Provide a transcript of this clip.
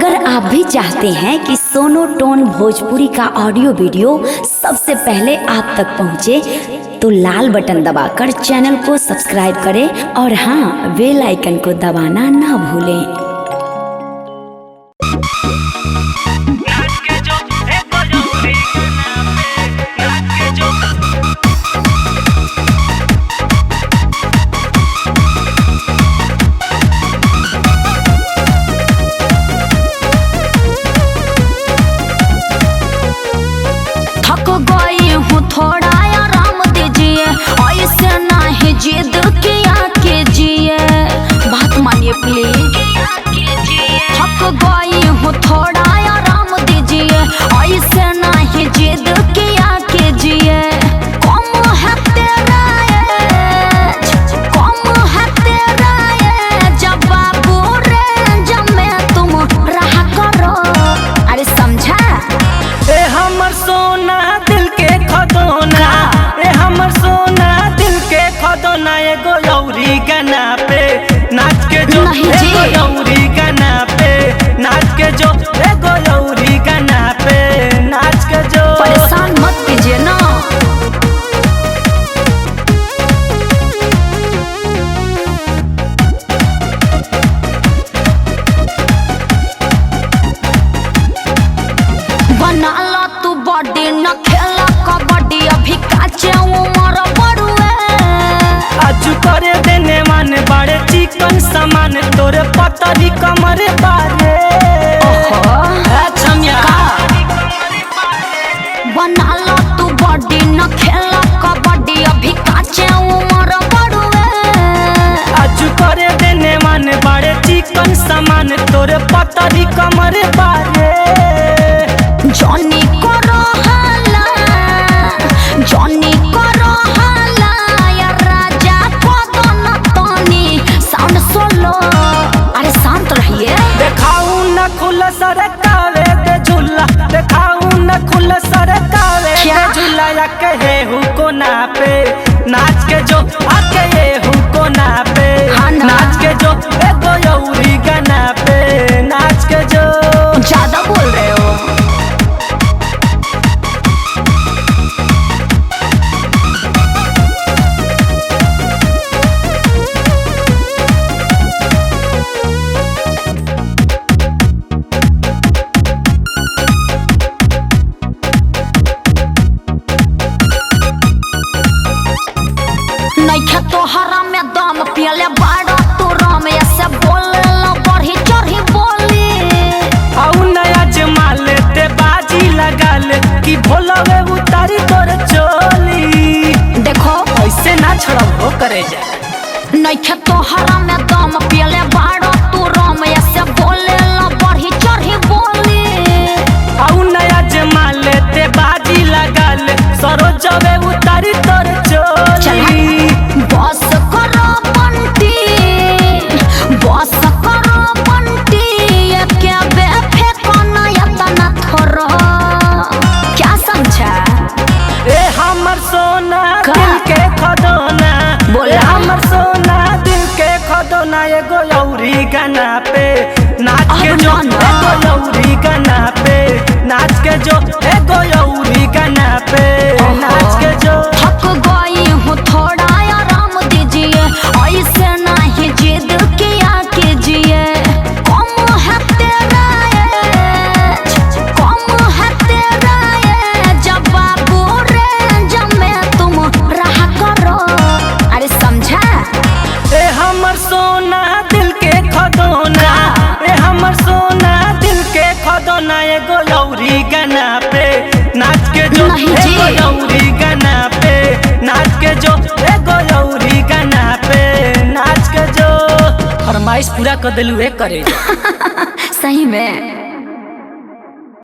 अगर आप भी चाहते हैं कि सोनोटोन भोजपुरी का ऑडियो वीडियो सबसे पहले आप तक पहुंचे, तो लाल बटन दबाकर चैनल को सब्सक्राइब करें और हाँ, बेल आइकन को दबाना ना भूलें। थक गई हूँ, थोड़ा आराम दीजिए, ऐसे नहीं जिद किया कीजिए, बात मानिए प्लीज। थक गई हूँ, थोड़ा आराम दीजिए, ऐसे नहीं जिद किया कीजिए। कम है तेरा एज, कम है तेरा एज, जब बाबू रेंज में तुम रहा करो। अरे समझा? ए हमर सोना दिल के खदोना, ए हमर सोना दिल के खदोना, एगो लौरी गाना पे नाच के जो, एगो लौरी गाना पे नाच के जो, एगो लौरी गाना पे नाच के जो। परेशान मत कीजिए ना। बना ला तू बॉडी, न खेला कबड्डी, अभी काचे उम्र बड़ुए। आज करे देने मान बड़े चिकन सामान, तोरे पतली कमर बारे। बना ला तू बॉडी, न खेला कबड्डी, अभी काचे उम्र बड़ुए। आज करे देने मान बड़े चिकन सामान, तोरे पतली कमर बारे। जॉनी करो हाला, जॉनी करो हाला, या राजा को दोनों तोनी साउंड सोलो। अरे शांत रहिए। देखाऊ न खुल सरकावे दे झूला, देखाऊ न खुल सरकावे दे झूला, या कहे हु कोना पे नाच के जो, आके ये हु कोना पे नाच के जो, एगो लौरी गाना पे नाच के जो। ज्यादा बोल रहे हो। नइखे तोहरा में दम, पियले बाड़ा तू राम, ऐसे बोले ला बढ़ी चढ़ी बोली। आउ नया जमा लेते बाजी लगा ले, कि भोलवे उतारी तोर चोली। देखो ऐसे ना छोड़ो करे जा। नइखे तोहरा में दम, पियले बाड़ा तू राम, ऐसे बोले ला बढ़ी चढ़ी बोली। आउ नया जमा लेते बाजी लगा ले, सरोजवे उतारी तोर चोली। बस करो बंटी, बस करो बंटी, ये क्या बेफेको ना यतना थोरो। क्या समझा? ए हमर सोना दिल के खदोना, बोला। हमर सोना दिल के खदोना, एगो लौरी गाना पे नाच के जो, एगो लौरी गाना पे नाच के जो, एगो लौरी गाना पे नाच के जो। थक गई हूँ, थोड़ा आराम दीजिए, ऐसे नहीं जिद किया कीजिए। कम है तेरा एज, कम है तेरा एज, जब बाबू रेंज में तुम रहा करो। अरे समझा? ए हमर सोना दिल के खदोना, ए हमर सोना दिल के खदोना, एगो लौरी गाना पे नाच के जो, एगो लौरी गाना पे नाच के जो, एगो लौरी गाना पे नाच के जो। फरमाइश पूरा कर दिलू करे। सही में।